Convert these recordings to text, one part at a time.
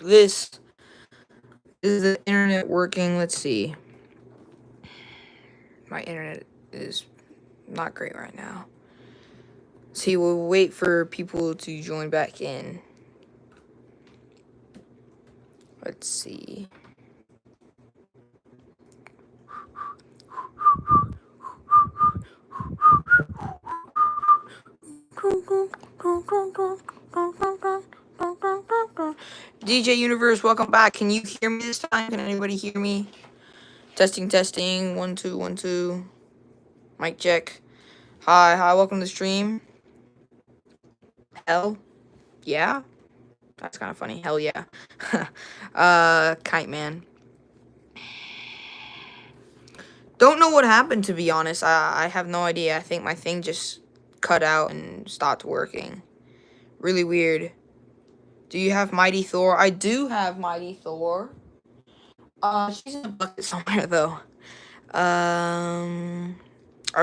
this. Is the internet working? Let's see. My internet is not great right now. See, we'll wait for people to join back in. Let's see. DJ Universe, welcome back. Can you hear me this time? Can anybody hear me? Testing, testing. 1, 2, 1, 2. Mic check. Hi, welcome to the stream. Hell yeah? That's kind of funny. Hell yeah. Kite Man. Don't know what happened, to be honest. I have no idea. I think my thing just cut out and stopped working. Really weird. Do you have Mighty Thor? I do have Mighty Thor. She's in a bucket somewhere, though. I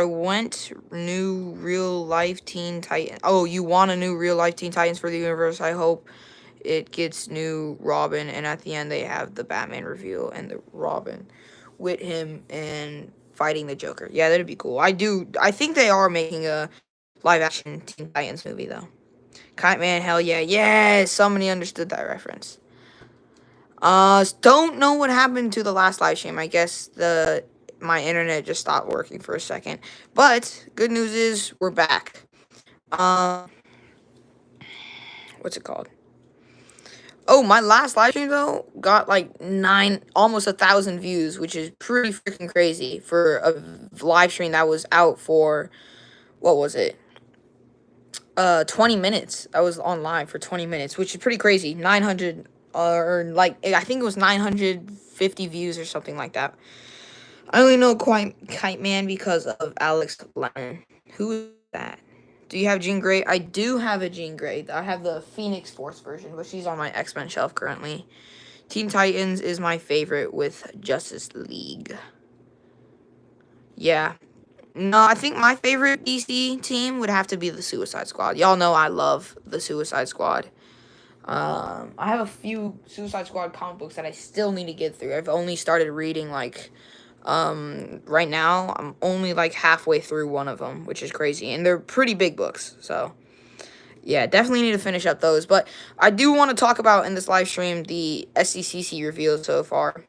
went new real life Teen Titan. Oh, you want a new real life Teen Titans for the universe? I hope it gets new Robin, and at the end they have the Batman reveal and the Robin with him and fighting the Joker. Yeah, that'd be cool. I think they are making a live action Teen Titans movie though. Kite Man, hell yeah, yes! Somebody understood that reference. Don't know what happened to the last live stream. I guess my internet just stopped working for a second. But good news is we're back. What's it called? Oh, my last live stream though got like almost 1,000 views, which is pretty freaking crazy for a live stream that was out for, what was it? 20 minutes. I was on live for 20 minutes, which is pretty crazy. 900 or like I think it was 950 views or something like that. I only know Kite Man because of Alex Leonard. Who is that? Do you have Jean Grey? I do have a Jean Grey. I have the Phoenix Force version, but she's on my X-Men shelf currently. Teen Titans is my favorite with Justice League. Yeah. No, I think my favorite DC team would have to be the Suicide Squad. Y'all know I love the Suicide Squad. I have a few Suicide Squad comic books that I still need to get through. I've only started reading, like, right now, I'm only, like, halfway through one of them, which is crazy. And they're pretty big books, so, yeah, definitely need to finish up those. But I do want to talk about, in this live stream, the SDCC reveals so far.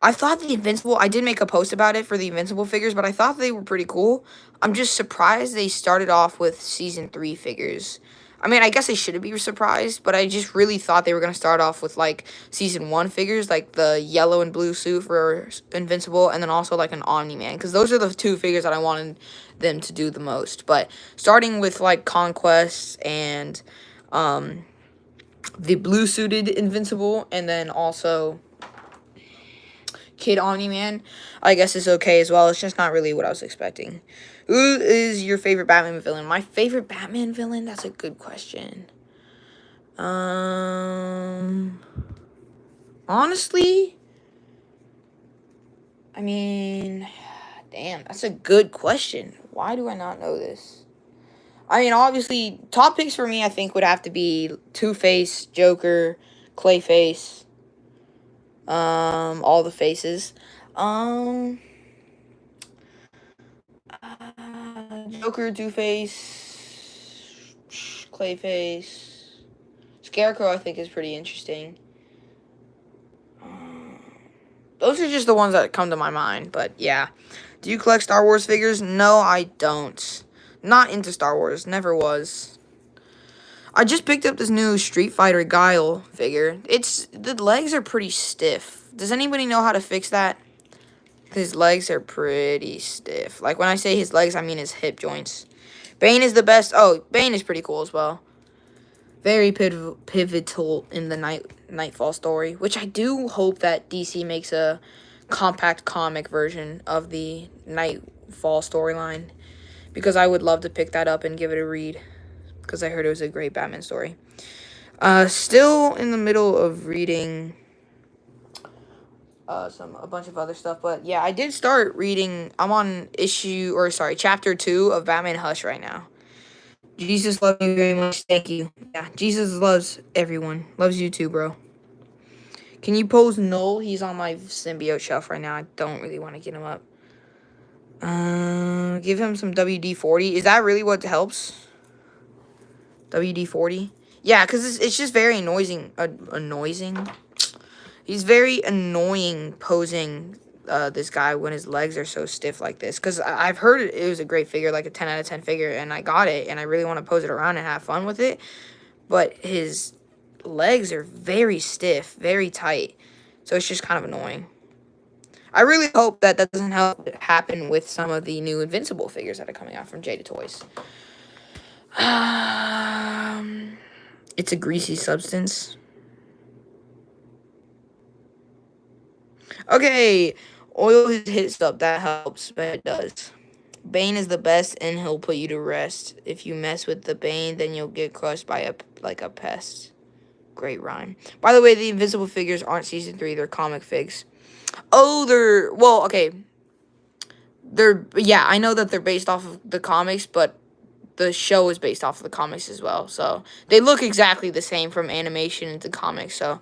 I thought the Invincible, I did make a post about it for the Invincible figures, but I thought they were pretty cool. I'm just surprised they started off with Season 3 figures. I mean, I guess I shouldn't be surprised, but I just really thought they were going to start off with, like, Season 1 figures, like the yellow and blue suit for Invincible, and then also, like, an Omni-Man, because those are the two figures that I wanted them to do the most. But starting with, like, Conquest and the blue-suited Invincible, and then also Kid Omni-Man, I guess is okay as well. It's just not really what I was expecting. Who is your favorite Batman villain? My favorite Batman villain? That's a good question. Honestly, I mean, damn, that's a good question. Why do I not know this? I mean, obviously, top picks for me, I think, would have to be Two-Face, Joker, Clayface, all the faces. Joker, Two-Face, Clayface, Scarecrow, I think, is pretty interesting. Those are just the ones that come to my mind, but yeah. Do you collect Star Wars figures? No, I don't. Not into Star Wars, never was. I just picked up this new Street Fighter Guile figure. The legs are pretty stiff. Does anybody know how to fix that? His legs are pretty stiff. Like, when I say his legs, I mean his hip joints. Bane is the best. Oh, Bane is pretty cool as well. Very pivotal in the Nightfall story, which I do hope that DC makes a compact comic version of the Nightfall storyline, because I would love to pick that up and give it a read, because I heard it was a great Batman story. Still in the middle of reading a bunch of other stuff, but yeah, I did start reading. I'm on chapter 2 of Batman Hush right now. Jesus loves you very much. Thank you. Yeah, Jesus loves everyone. Loves you too, bro. Can you pose Null? He's on my symbiote shelf right now. I don't really want to get him up. Give him some WD-40. Is that really what helps? WD-40? Yeah, because it's just very annoying. He's very annoying posing this guy when his legs are so stiff like this. Because I've heard it was a great figure, like a 10 out of 10 figure, and I got it, and I really want to pose it around and have fun with it. But his legs are very stiff, very tight. So it's just kind of annoying. I really hope that doesn't happen with some of the new Invincible figures that are coming out from Jada Toys. It's a greasy substance. Okay, oil his hits up. That helps, but it does. Bane is the best, and he'll put you to rest. If you mess with the Bane, then you'll get crushed by a pest. Great rhyme. By the way, the Invincible figures aren't Season 3. They're comic figs. Oh, well, okay. Yeah, I know that they're based off of the comics, but the show is based off of the comics as well. So, they look exactly the same from animation into comics, so...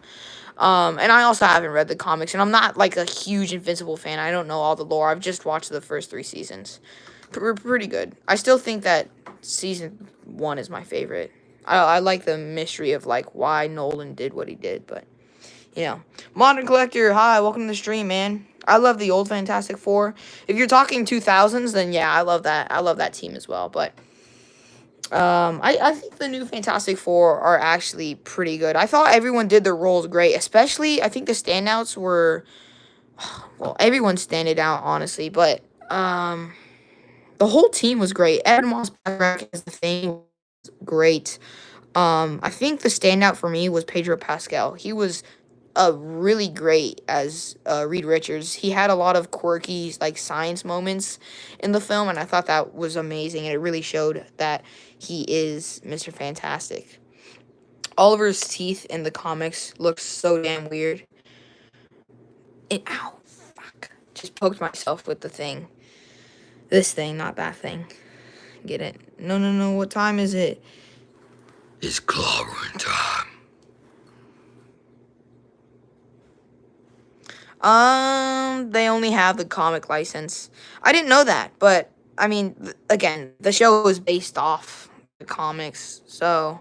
and I also haven't read the comics, and I'm not, like, a huge Invincible fan. I don't know all the lore. I've just watched the first 3 seasons. Pretty good. I still think that Season 1 is my favorite. I like the mystery of, like, why Nolan did what he did, but, you know. Modern Collector, hi, welcome to the stream, man. I love the old Fantastic Four. If you're talking 2000s, then, yeah, I love that. I love that team as well, but... I think the new Fantastic Four are actually pretty good. I thought everyone did their roles great, especially, I think the standouts were, well, everyone standed out, honestly, but, the whole team was great. Ed Moss as the Thing was great. I think the standout for me was Pedro Pascal. He was really great as Reed Richards. He had a lot of quirky, like, science moments in the film, and I thought that was amazing, and it really showed that he is Mr. Fantastic. Oliver's teeth in the comics look so damn weird. Ow, fuck. Just poked myself with the thing. This thing, not that thing. Get it? No, what time is it? It's clobbering time. They only have the comic license. I didn't know that, but, I mean, again, the show was based off the comics, so,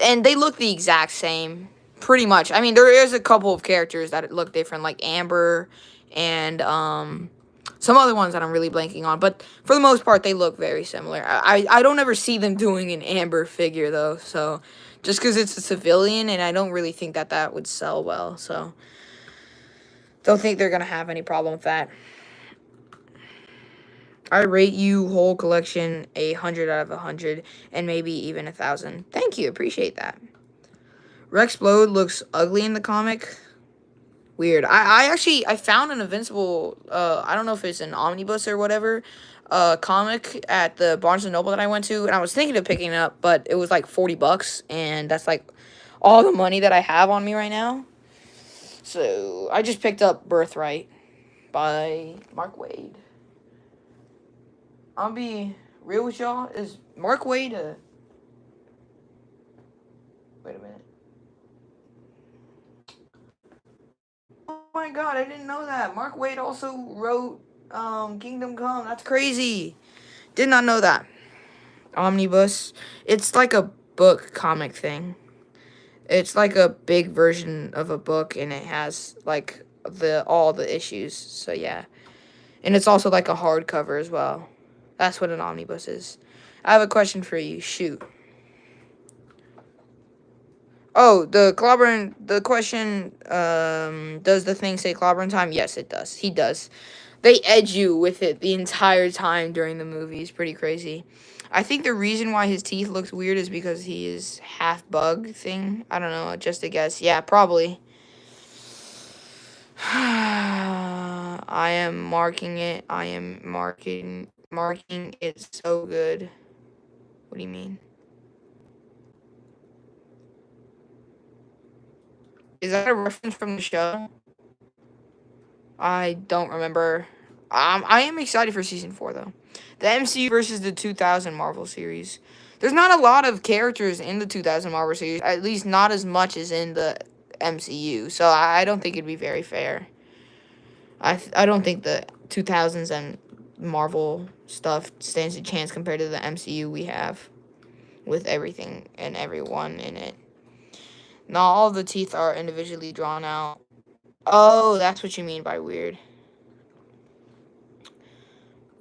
and they look the exact same, pretty much. I mean, there is a couple of characters that look different, like Amber, and, some other ones that I'm really blanking on, but for the most part, they look very similar. I don't ever see them doing an Amber figure, though, so, just because it's a civilian, and I don't really think that would sell well, so... Don't think they're going to have any problem with that. I rate you whole collection 100 out of 100 and maybe even 1,000. Thank you. Appreciate that. Rexplode looks ugly in the comic. Weird. I found an Invincible, I don't know if it's an omnibus or whatever, comic at the Barnes & Noble that I went to, and I was thinking of picking it up, but it was like $40, and that's like all the money that I have on me right now. So, I just picked up Birthright by Mark Waid. I'll be real with y'all. Is Mark Waid a... Wait a minute. Oh my god, I didn't know that. Mark Waid also wrote Kingdom Come. That's crazy. Did not know that. Omnibus. It's like a book comic thing. It's like a big version of a book, and it has, like, all the issues, so yeah. And it's also, like, a hardcover as well. That's what an omnibus is. I have a question for you. Shoot. Oh, the question, does the thing say clobbering time? Yes, it does. He does. They edge you with it the entire time during the movie. It's pretty crazy. I think the reason why his teeth looks weird is because he is half bug thing. I don't know, just a guess. Yeah, probably. I am marking it. I am marking it so good. What do you mean? Is that a reference from the show? I don't remember. I am excited for Season 4, though. The MCU versus the 2000 Marvel series. There's not a lot of characters in the 2000 Marvel series, at least not as much as in the MCU. So I don't think it'd be very fair. I don't think the 2000s and Marvel stuff stands a chance compared to the MCU we have with everything and everyone in it. Not all the teeth are individually drawn out. Oh, that's what you mean by weird.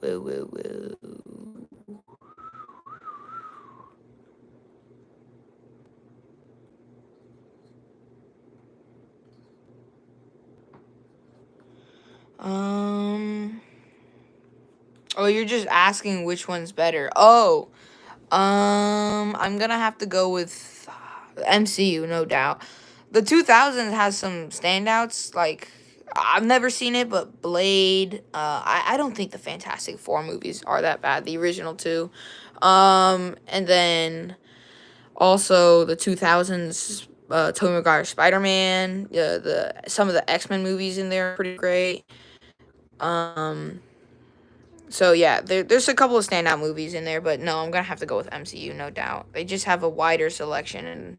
Woo, woo, woo. Oh, you're just asking which one's better. Oh, I'm gonna have to go with MCU, no doubt. The 2000s has some standouts. Like, I've never seen it, but Blade. I don't think the Fantastic Four movies are that bad. The original two. And then also the 2000s. Tobey Maguire Spider-Man. Some of the X-Men movies in there are pretty great. Um, so yeah, there's a couple of standout movies in there, but no, I'm gonna have to go with MCU, no doubt. They just have a wider selection and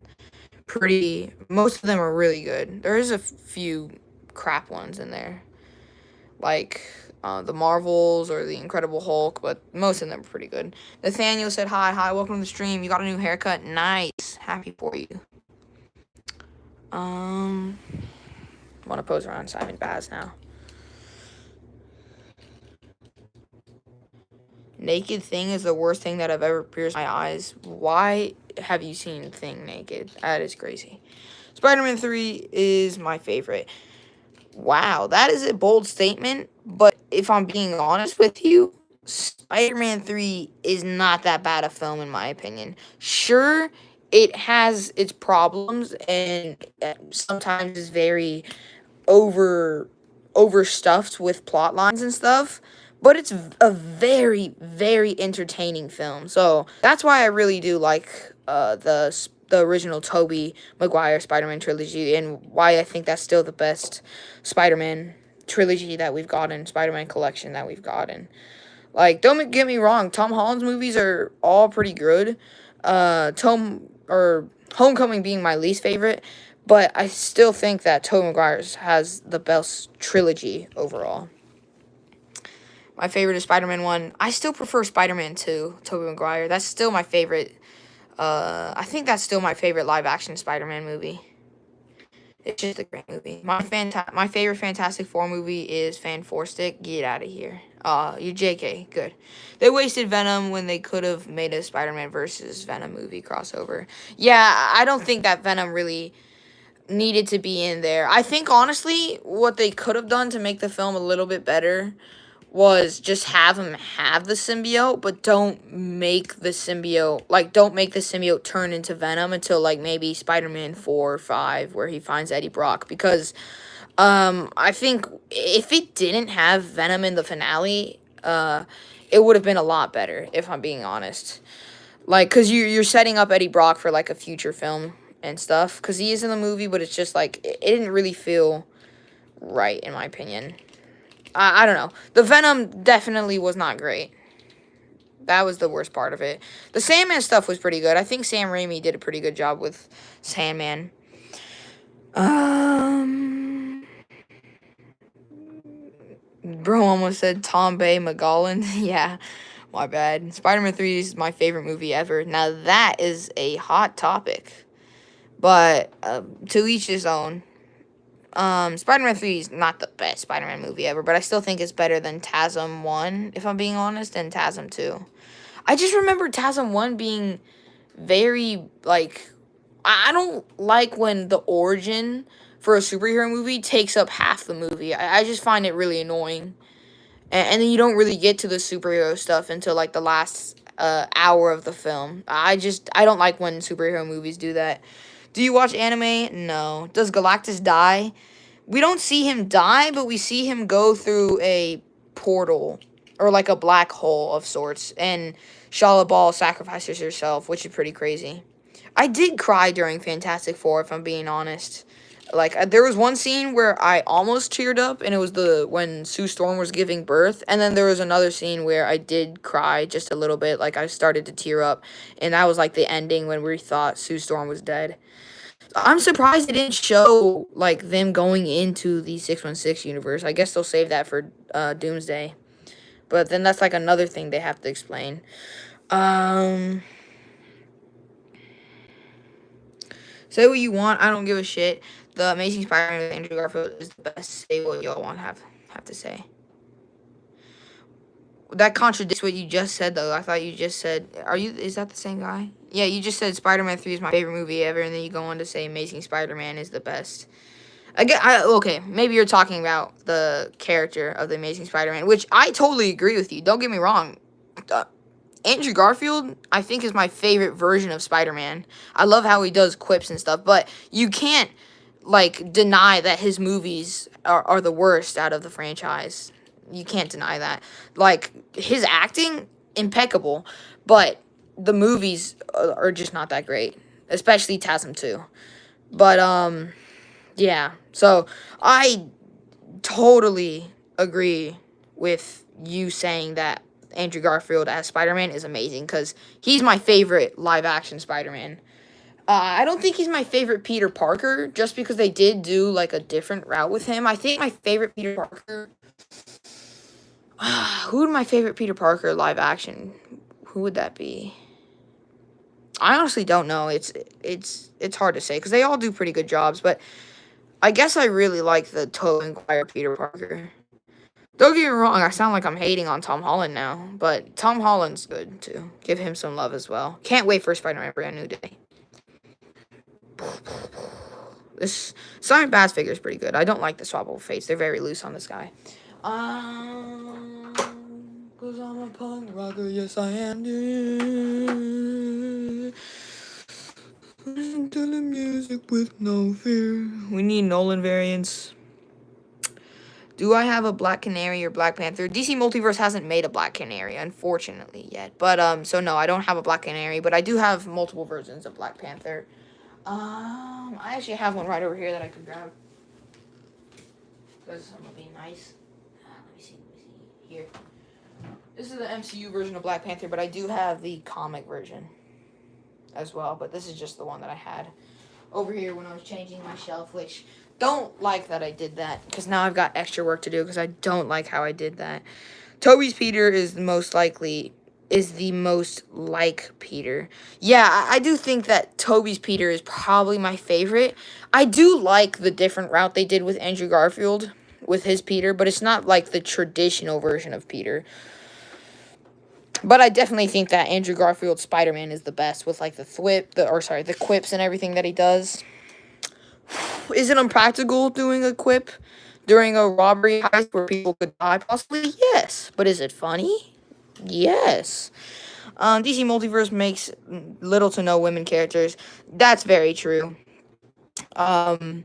most of them are really good. There is a few crap ones in there, like the Marvels or the Incredible Hulk, but most of them are pretty good. Nathaniel said hi, welcome to the stream. You got a new haircut, nice, happy for you. Want to pose around Simon Baz now. Naked Thing is the worst thing that I've ever pierced my eyes. Why have you seen Thing naked? That is crazy. Spider-Man 3 is my favorite. Wow, that is a bold statement, but if I'm being honest with you, Spider-Man 3 is not that bad a film in my opinion. Sure, it has its problems and sometimes is very overstuffed with plot lines and stuff, but it's a very, very entertaining film. So that's why I really do like the original Tobey Maguire Spider-Man trilogy, and why I think that's still the best Spider-Man trilogy that we've gotten, Spider-Man collection that we've gotten. Like, don't get me wrong, Tom Holland's movies are all pretty good. Homecoming being my least favorite, but I still think that Tobey Maguire's has the best trilogy overall. My favorite is Spider-Man 1. I still prefer Spider-Man 2, Tobey Maguire. That's still my favorite. I think that's still my favorite live-action Spider-Man movie. It's just a great movie. My favorite Fantastic Four movie is Fan Four Stick. Get out of here. You JK. Good. They wasted Venom when they could have made a Spider-Man versus Venom movie crossover. Yeah, I don't think that Venom really needed to be in there. I think, honestly, what they could have done to make the film a little bit better was just have him have the symbiote, but don't make the symbiote turn into Venom until, like, maybe Spider-Man 4 or 5, where he finds Eddie Brock, because I think if it didn't have Venom in the finale, it would have been a lot better, if I'm being honest. Like, because you're setting up Eddie Brock for, like, a future film and stuff, because he is in the movie, but it's just, like, it didn't really feel right, in my opinion. I don't know. The Venom definitely was not great. That was the worst part of it. The Sandman stuff was pretty good. I think Sam Raimi did a pretty good job with Sandman. Bro almost said Tom Bay McGollan. Yeah, my bad. Spider-Man 3 is my favorite movie ever. Now, that is a hot topic. But, to each his own. Spider-Man 3 is not the best Spider-Man movie ever, but I still think it's better than TASM 1, if I'm being honest, and TASM 2. I just remember TASM 1 being very, like, I don't like when the origin for a superhero movie takes up half the movie. I just find it really annoying. And then you don't really get to the superhero stuff until, like, the last hour of the film. I don't like when superhero movies do that. Do you watch anime? No. Does Galactus die? We don't see him die, but we see him go through a portal, or like a black hole of sorts, and Shalabal sacrifices herself, which is pretty crazy. I did cry during Fantastic Four, if I'm being honest. Like, there was one scene where I almost teared up, and it was when Sue Storm was giving birth, and then there was another scene where I did cry just a little bit, like I started to tear up, and that was like the ending when we thought Sue Storm was dead. I'm surprised they didn't show like them going into the 616 universe. I guess they'll save that for Doomsday. But then that's like another thing they have to explain. Um Say what you want, I don't give a shit. The Amazing Spider-Man with Andrew Garfield is the best. Say what y'all want have to say. That contradicts what you just said, though. I thought you just said, is that the same guy? Yeah, you just said Spider-Man 3 is my favorite movie ever, and then you go on to say Amazing Spider-Man is the best. Okay, maybe you're talking about the character of the Amazing Spider-Man, which I totally agree with you. Don't get me wrong. Andrew Garfield, I think, is my favorite version of Spider-Man. I love how he does quips and stuff, but you can't, like, deny that his movies are the worst out of the franchise. You can't deny that. Like, his acting, impeccable, but the movies are just not that great, especially TASM 2. But, yeah, so I totally agree with you saying that Andrew Garfield as Spider-Man is amazing, because he's my favorite live-action Spider-Man. I don't think he's my favorite Peter Parker, just because they did do, like, a different route with him. I think my favorite Peter Parker... who would my favorite Peter Parker live-action? Who would that be? I honestly don't know. It's hard to say, because they all do pretty good jobs, but I guess I really like the Tobey Maguire Peter Parker. Don't get me wrong, I sound like I'm hating on Tom Holland now, but Tom Holland's good, too. Give him some love as well. Can't wait for Spider-Man Brand New Day. This Simon Bass figure is pretty good. I don't like the swappable fates. They're very loose on this guy. Cause I'm a punk rocker, yes I am. Listen to the music with no fear. We need Nolan variants. Do I have a Black Canary or Black Panther? DC Multiverse hasn't made a Black Canary, unfortunately, yet. But, so no, I don't have a Black Canary, but I do have multiple versions of Black Panther. I actually have one right over here that I could grab. Because I'm gonna be nice. Let me see. Here. This is the MCU version of Black Panther, but I do have the comic version as well. But this is just the one that I had over here when I was changing my shelf, which... Don't like that I did that, because now I've got extra work to do, because I don't like how I did that. Toby's Peter is the most like Peter. Yeah, I do think that Toby's Peter is probably my favorite. I do like the different route they did with Andrew Garfield with his Peter, but it's not like the traditional version of Peter. But I definitely think that Andrew Garfield's Spider-Man is the best, with like the quips and everything that he does. Is it impractical doing a quip during a robbery heist where people could die? Possibly, yes. But is it funny? Yes. DC Multiverse makes little to no women characters. That's very true. Hi,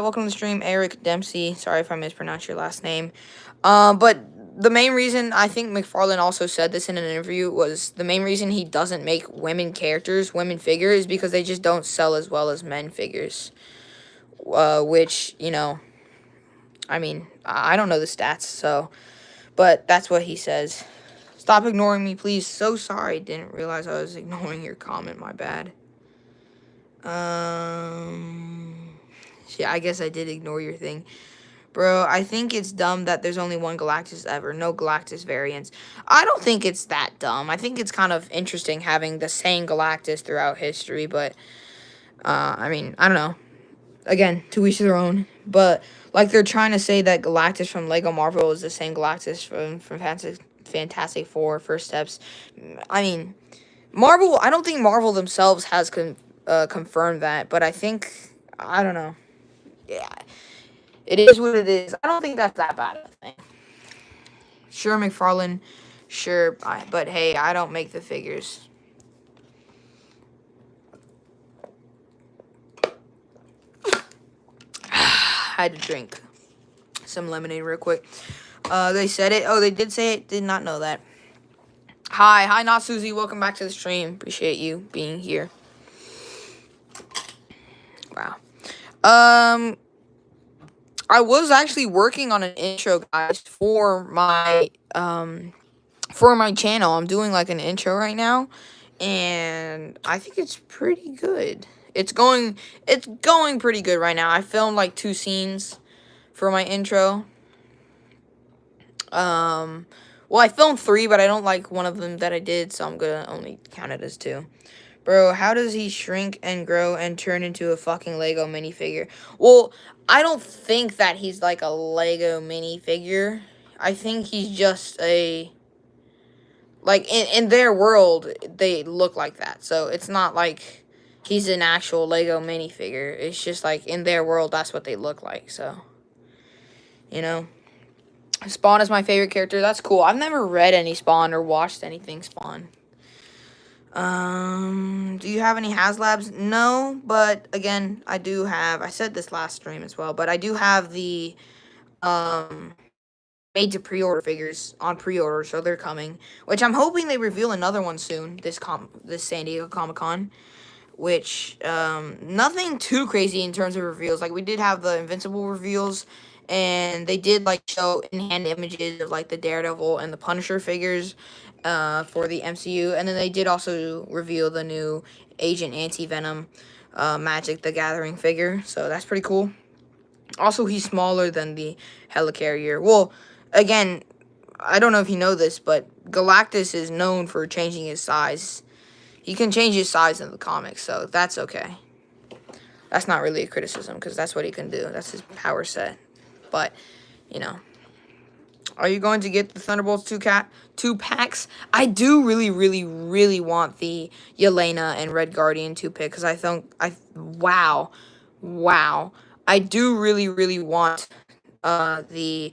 welcome to the stream, Eric Dempsey. Sorry if I mispronounced your last name. But the main reason, I think McFarlane also said this in an interview, was the main reason he doesn't make women figures, because they just don't sell as well as men figures. Which, you know, I mean, I don't know the stats, so, but that's what he says. Stop ignoring me, please. So sorry, didn't realize I was ignoring your comment, my bad. Yeah, I guess I did ignore your thing. Bro, I think it's dumb that there's only one Galactus ever. No Galactus variants. I don't think it's that dumb. I think it's kind of interesting having the same Galactus throughout history, but, I mean, I don't know. Again, to each their own. But, like, they're trying to say that Galactus from Lego Marvel is the same Galactus from Fantastic Four, First Steps. I mean, I don't think Marvel themselves has confirmed that, but I think, I don't know. Yeah. It is what it is. I don't think that's that bad of a thing. Sure, McFarlane. Sure, but hey, I don't make the figures. I had to drink some lemonade real quick. They said it. Oh, they did say it. Did not know that. Hi, not Susie. Welcome back to the stream. Appreciate you being here. Wow. I was actually working on an intro, guys, for my channel. I'm doing like an intro right now, and I think it's pretty good. It's going pretty good right now. I filmed like 2 scenes for my intro. Well, I filmed 3, but I don't like one of them that I did, so I'm gonna only count it as 2. Bro, how does he shrink and grow and turn into a fucking Lego minifigure? Well, I don't think that he's like a Lego minifigure. I think he's just a... Like, in their world, they look like that. So, it's not like he's an actual Lego minifigure. It's just like, in their world, that's what they look like. So, you know. Spawn is my favorite character. That's cool. I've never read any Spawn or watched anything Spawn. Do you have any HasLabs? No, but again, I do have, I said this last stream as well, but I do have the, made to pre-order figures on pre-order, so they're coming, which I'm hoping they reveal another one soon, this San Diego Comic-Con, which, nothing too crazy in terms of reveals. Like, we did have the Invincible reveals, and they did, like, show in-hand images of, like, the Daredevil and the Punisher figures, for the MCU, and then they did also reveal the new Agent Anti-Venom, Magic the Gathering figure, so that's pretty cool. Also, he's smaller than the Helicarrier. Well, again, I don't know if you know this, but Galactus is known for changing his size. He can change his size in the comics, so that's okay. That's not really a criticism, because that's what he can do. That's his power set. But, you know. Are you going to get the Thunderbolts 2 packs? I do really, really, really want the Yelena and Red Guardian 2-pick, because I think, wow. I do really, really want the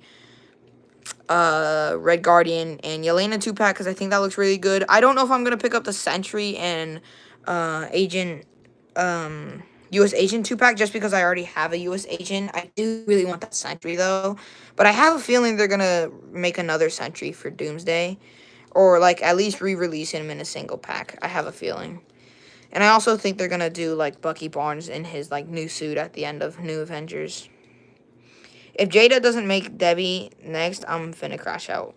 Red Guardian and Yelena 2-pack, because I think that looks really good. I don't know if I'm going to pick up the Sentry and U.S. Agent 2-pack, just because I already have a U.S. Agent. I do really want that Sentry, though. But I have a feeling they're going to make another Sentry for Doomsday. Or, like, at least re-release him in a single pack. I have a feeling. And I also think they're going to do, like, Bucky Barnes in his, like, new suit at the end of New Avengers. If Jada doesn't make Debbie next, I'm finna crash out.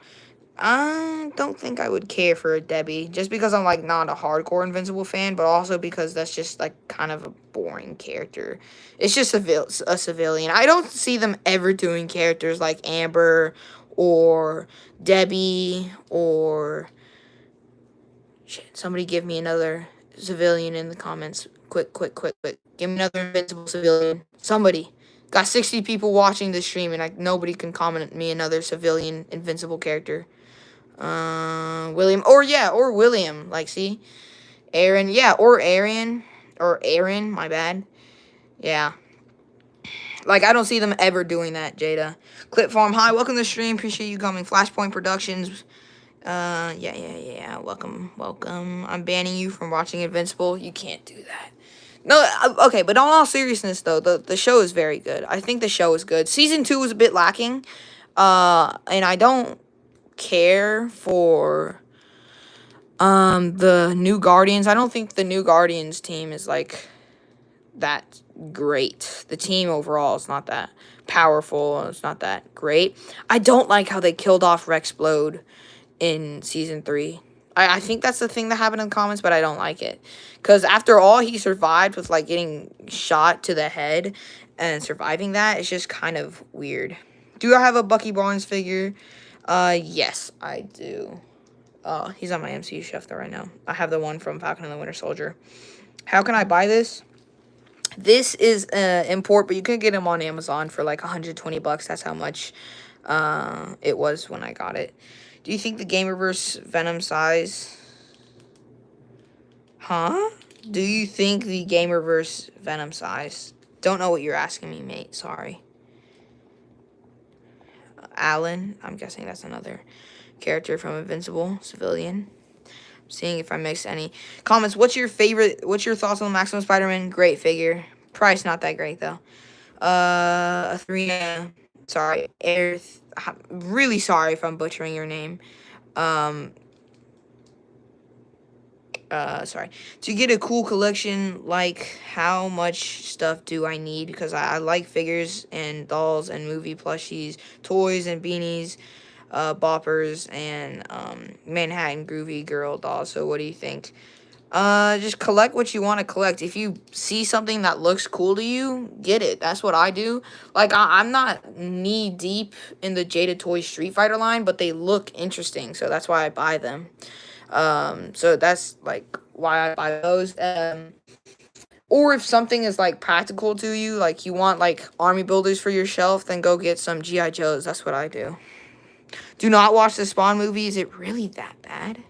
I don't think I would care for a Debbie, just because I'm, like, not a hardcore Invincible fan, but also because that's just, like, kind of a boring character. It's just a civilian. I don't see them ever doing characters like Amber, or Debbie, or... Shit, somebody give me another civilian in the comments. Quick. Give me another Invincible civilian. Somebody. Got 60 people watching this stream, and nobody can comment me another civilian Invincible character. William, or William, like, see, Aaron, yeah, or Aaron, my bad, yeah, like, I don't see them ever doing that. Jada, Clip Farm, hi, welcome to the stream, appreciate you coming, Flashpoint Productions, yeah, welcome, I'm banning you from watching Invincible, you can't do that. No, okay, but on all seriousness, though, the show is very good. I think the show is good. Season 2 was a bit lacking, and I don't care for the New Guardians. I don't think the New Guardians team is like that great. The team overall is not that powerful. It's not that great. I don't like how they killed off Rexplode in season 3. I think that's the thing that happened in the comments, but I don't like it. Because after all, he survived with, like, getting shot to the head and surviving that. It's just kind of weird. Do I have a Bucky Barnes figure? Yes, I do. He's on my MCU shelf, though, right now. I have the one from Falcon and the Winter Soldier. How can I buy this? This is import, but you can get him on Amazon for, like, 120 bucks. That's how much it was when I got it. Do you think the Gamerverse Venom size... Huh? Do you think the Gamerverse Venom size... Don't know what you're asking me, mate. Sorry. Alan. I'm guessing that's another character from Invincible. Civilian. Seeing if I mixed any comments. What's your thoughts on Maximum Spider-Man? Great figure. Price not that great, though. Athrina... Sorry. Really sorry if I'm butchering your name. Sorry. To get a cool collection, like, how much stuff do I need? Because I like figures and dolls and movie plushies, toys and beanies, boppers, and, Manhattan Groovy Girl dolls. So what do you think? Just collect what you want to collect. If you see something that looks cool to you, get it. That's what I do. Like, I'm not knee deep in the Jada Toy Street Fighter line, but they look interesting, so that's why I buy them. So that's, like, why I buy those. Or if something is, like, practical to you, like, you want, like, army builders for your shelf, then go get some G.I. Joes. That's what I do. Do not watch the Spawn movie. Is it really that bad?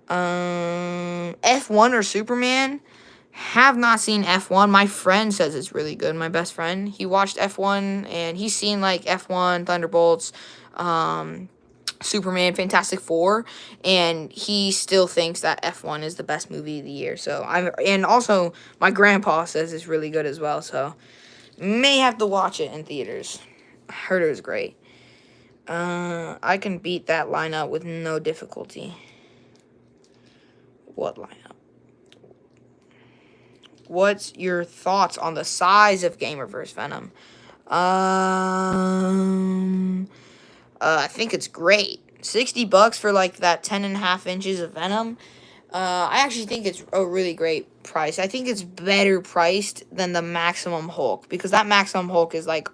F1 or Superman? Have not seen F1. My friend says it's really good. My best friend. He watched F1, and he's seen, like, F1, Thunderbolts, Superman, Fantastic Four, and he still thinks that F1 is the best movie of the year. And also my grandpa says it's really good as well, so may have to watch it in theaters. I heard it was great. I can beat that lineup with no difficulty. What lineup? What's your thoughts on the size of Gamerverse Venom? I think it's great. $60 for like that 10.5 inches of Venom. I actually think it's a really great price. I think it's better priced than the Maximum Hulk, because that Maximum Hulk is like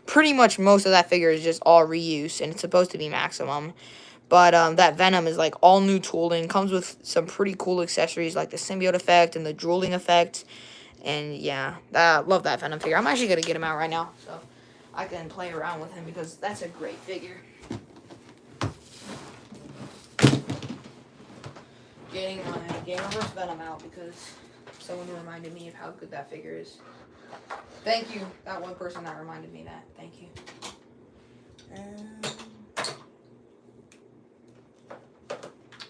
pretty much most of that figure is just all reuse, and it's supposed to be Maximum. But that Venom is like all new tooling, comes with some pretty cool accessories like the symbiote effect and the drooling effect. And yeah, I love that Venom figure. I'm actually going to get him out right now, so I can play around with him, because that's a great figure. Getting my Gamerverse Venom out because someone reminded me of how good that figure is. Thank you, that one person that reminded me that. Thank you.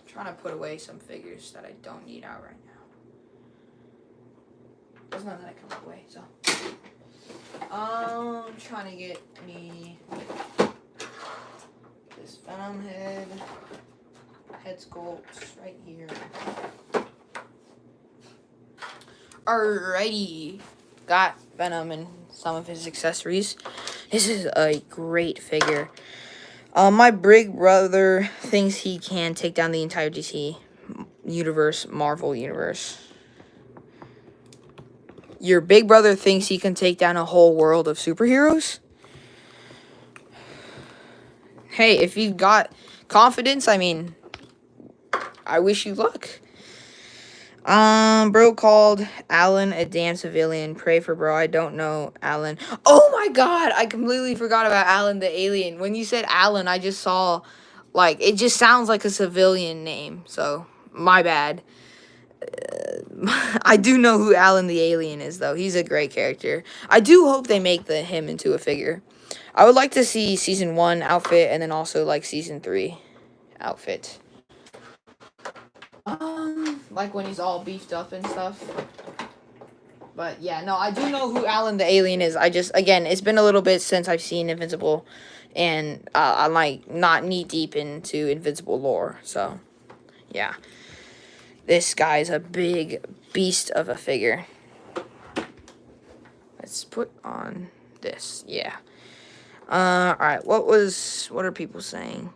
Trying to put away some figures that I don't need out right now. There's none that I can put away, so. I'm trying to get me this Venom head sculpts right here. Alrighty. Got Venom and some of his accessories. This is a great figure. My big brother thinks he can take down the entire DC universe, Marvel universe. Your big brother thinks he can take down a whole world of superheroes? Hey, if you've got confidence, I mean, I wish you luck. Bro called Alan a damn civilian. Pray for bro. I don't know Alan. Oh my god, I completely forgot about Alan the alien. When you said Alan, I just saw, like, it just sounds like a civilian name. So, my bad. I do know who Alan the alien is, though. He's a great character. I do hope they make him into a figure. I would like to see Season 1 outfit, and then also, like, Season 3 outfit. Like when he's all beefed up and stuff. But yeah, no, I do know who Alan the alien is. Again, it's been a little bit since I've seen Invincible, and I'm like not knee deep into Invincible lore. So, yeah, this guy's a big beast of a figure. Let's put on this. Yeah. All right. What are people saying?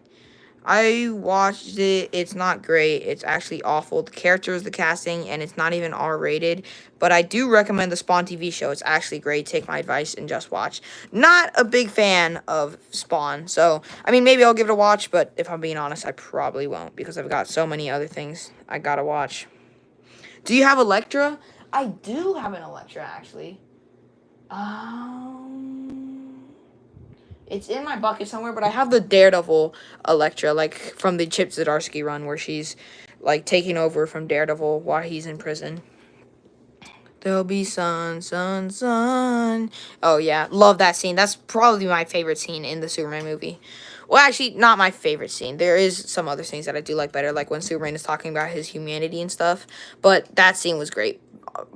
I watched it. It's not great. It's actually awful. The characters, the casting, and it's not even R-rated. But I do recommend the Spawn TV show. It's actually great. Take my advice and just watch. Not a big fan of Spawn. So, I mean, maybe I'll give it a watch. But if I'm being honest, I probably won't. Because I've got so many other things I gotta watch. Do you have Elektra? I do have an Elektra, actually. It's in my bucket somewhere, but I have the Daredevil Elektra, like, from the Chip Zdarsky run, where she's, like, taking over from Daredevil while he's in prison. There'll be sun, sun, sun. Oh, yeah. Love that scene. That's probably my favorite scene in the Superman movie. Well, actually, not my favorite scene. There is some other scenes that I do like better, like when Superman is talking about his humanity and stuff. But that scene was great.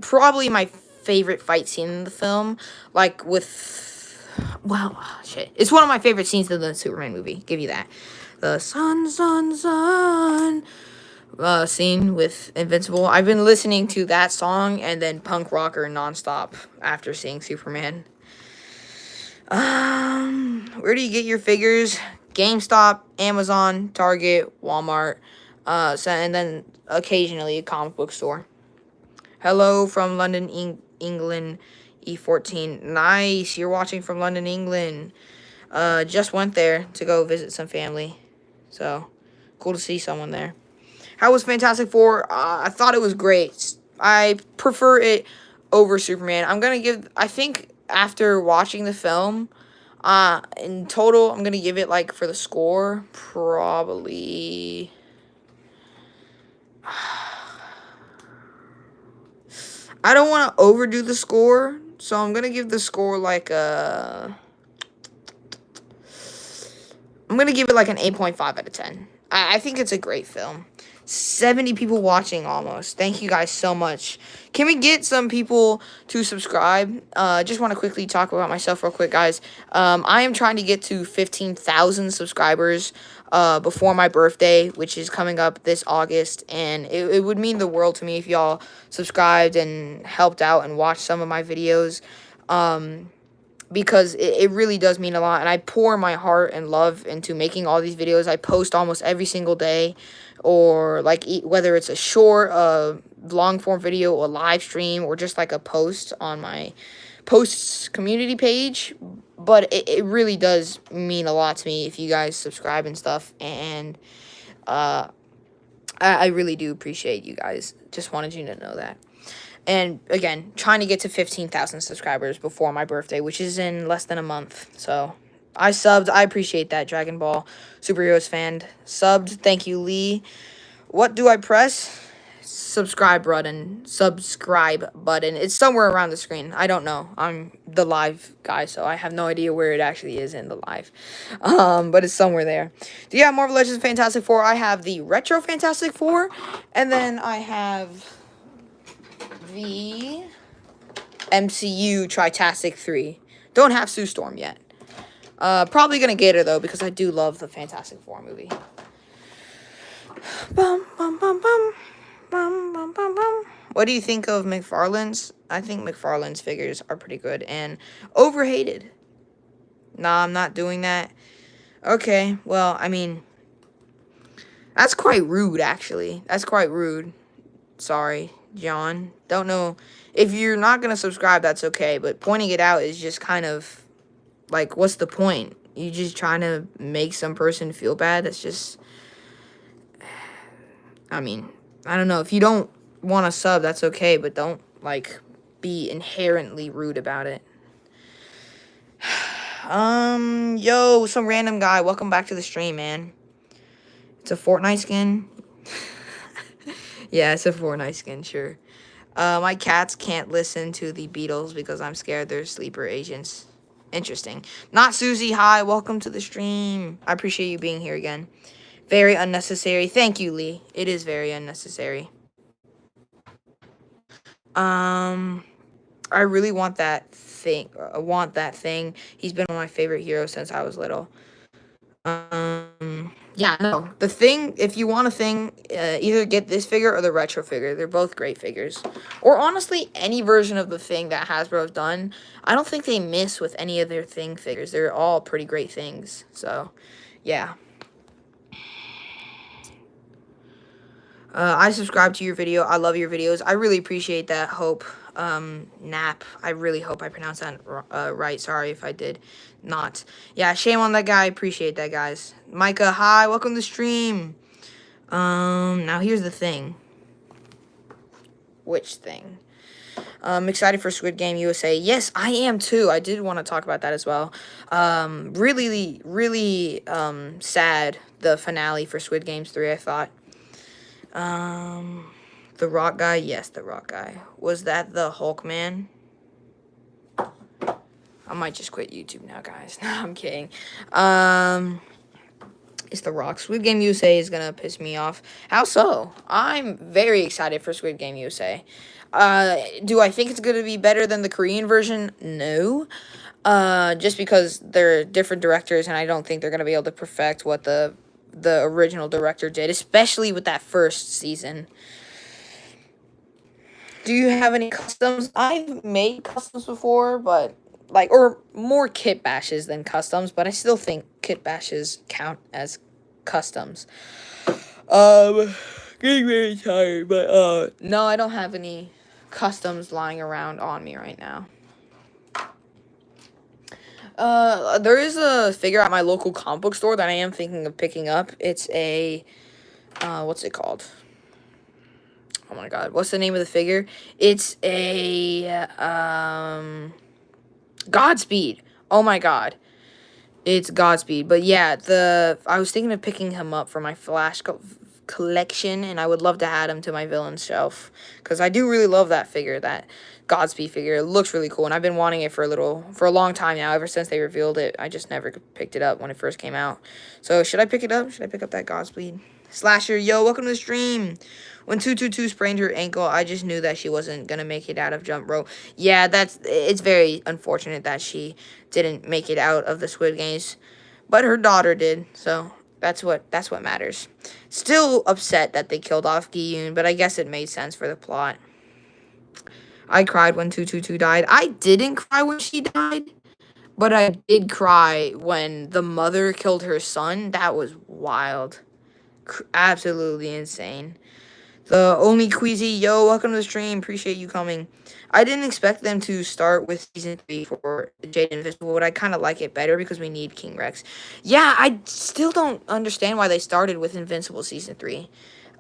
Probably my favorite fight scene in the film, like with... Well, shit. It's one of my favorite scenes in the Superman movie. Give you that. The sun, sun, sun scene with Invincible. I've been listening to that song and then punk rocker nonstop after seeing Superman. Where do you get your figures? GameStop, Amazon, Target, Walmart. And then occasionally a comic book store. Hello from London, England, E14. Nice, you're watching from London, England. Just went there to go visit some family. So, cool to see someone there. How was Fantastic Four? I thought it was great. I prefer it over Superman. I think after watching the film, in total, I'm gonna give it, like, for the score, probably... I don't want to overdo the score, so I'm gonna give the score, like, I'm gonna give it, like, an 8.5 out of 10. I think it's a great film. 70 people watching almost. Thank you guys so much. Can we get some people to subscribe? Just want to quickly talk about myself real quick, guys. I am trying to get to 15,000 subscribers before my birthday, which is coming up this August. And it would mean the world to me if y'all subscribed and helped out and watched some of my videos. Because it really does mean a lot, and I pour my heart and love into making all these videos. I post almost every single day, or, like, whether it's a short, long-form video, or live stream, or just, like, a post on my posts community page. But it really does mean a lot to me if you guys subscribe and stuff, and I really do appreciate you guys. Just wanted you to know that. And, again, trying to get to 15,000 subscribers before my birthday, which is in less than a month. So, I subbed. I appreciate that, Dragon Ball Superheroes fan. Subbed. Thank you, Lee. What do I press? Subscribe button. Subscribe button. It's somewhere around the screen. I don't know. I'm the live guy, so I have no idea where it actually is in the live. But it's somewhere there. Do you have Marvel Legends Fantastic Four? I have the Retro Fantastic Four. And then I have... the MCU Tritastic 3. Don't have Sue Storm yet. Probably gonna get her, though, because I do love the Fantastic Four movie. Bum, bum, bum, bum. Bum, bum, bum, bum. What do you think of McFarlane's? I think McFarlane's figures are pretty good and overhated. Nah, I'm not doing that. Okay, well, I mean, that's quite rude, actually. That's quite rude. Sorry, John. Don't know. If you're not going to subscribe, that's okay. But pointing it out is just kind of, like, what's the point? You just trying to make some person feel bad? That's just, I mean, I don't know. If you don't want to sub, that's okay. But don't, like, be inherently rude about it. Yo, some random guy. Welcome back to the stream, man. It's a Fortnite skin. Yeah, it's a Fortnite skin, sure. My cats can't listen to the Beatles because I'm scared they're sleeper agents. Interesting. Not Susie, hi, welcome to the stream. I appreciate you being here again. Very unnecessary. Thank you, Lee. It is very unnecessary. I really want that thing. He's been one of my favorite heroes since I was little. Yeah, no. The thing, if you want a thing, either get this figure or the retro figure. They're both great figures. Or honestly, any version of the thing that Hasbro have done. I don't think they miss with any of their thing figures. They're all pretty great things. So, yeah. I subscribe to your video. I love your videos. I really appreciate that, Hope. Nap. I really hope I pronounced that right. Sorry if I did not. Yeah, shame on that guy. Appreciate that, guys. Micah, hi. Welcome to the stream. Now here's the thing. Which thing? I'm excited for Squid Game USA. Yes, I am too. I did want to talk about that as well. Really sad, the finale for Squid Games 3, I thought. The Rock guy? Yes, the Rock guy. Was that the Hulk man? I might just quit YouTube now, guys. No, I'm kidding. It's the Rock. Squid Game USA is gonna piss me off. How so? I'm very excited for Squid Game USA. Do I think it's gonna be better than the Korean version? No. Just because they're different directors, and I don't think they're gonna be able to perfect what the original director did, especially with that first season. Do you have any customs? I've made customs before, but, like, or more kit bashes than customs, but I still think kit bashes count as customs. Getting very tired, but no, I don't have any customs lying around on me right now. There is a figure at my local comic book store that I am thinking of picking up. It's a, what's it called? Oh my god, what's the name of the figure? It's a, Godspeed. Oh my god. It's Godspeed. But yeah, I was thinking of picking him up for my Flash collection, and I would love to add him to my villain shelf, because I do really love that figure, that Godspeed figure. It looks really cool, and I've been wanting it for a long time now, ever since they revealed it. I just never picked it up when it first came out. So should I pick it up? Should I pick up that Godspeed? Slasher, yo, welcome to the stream. When 222 sprained her ankle, I just knew that she wasn't gonna make it out of jump rope. Yeah, it's very unfortunate that she didn't make it out of the Squid Games, but her daughter did, so that's what matters. Still upset that they killed off Gi-yoon, but I guess it made sense for the plot. I cried when 222 died. I didn't cry when she died, but I did cry when the mother killed her son. That was wild. Absolutely insane. The only Queasy, yo, welcome to the stream. Appreciate you coming. I didn't expect them to start with season 3 for Jade Invincible, but I kind of like it better because we need King Rex. Yeah, I still don't understand why they started with Invincible season 3.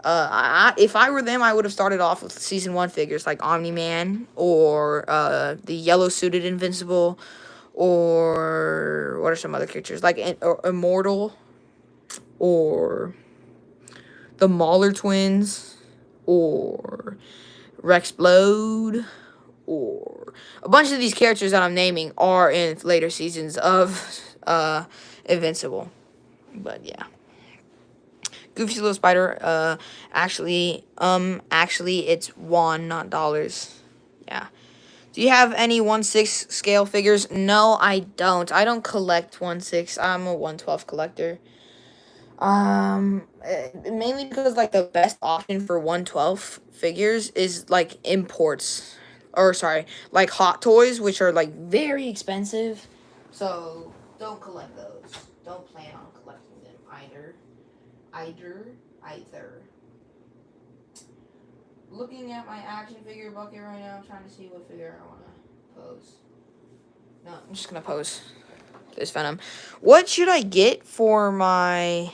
If I were them, I would have started off with season 1 figures like Omni-Man, or the yellow suited Invincible, or what are some other characters like Immortal, or the Mauler twins, or Rexplode, or a bunch of these characters that I'm naming are in later seasons of Invincible. But yeah. Goofy's Little Spider, actually, it's won, not dollars. Yeah. Do you have any 1/6 scale figures? No, I don't. I don't collect 1/6. I'm a 1/12 collector. Mainly because, like, the best option for 1/12 figures is, like, imports. Or, sorry, like, Hot Toys, which are, like, very expensive. So, don't collect those. Don't plan on collecting them either. Either. Looking at my action figure bucket right now, I'm trying to see what figure I want to pose. No, I'm just going to pose this Venom. What should I get for my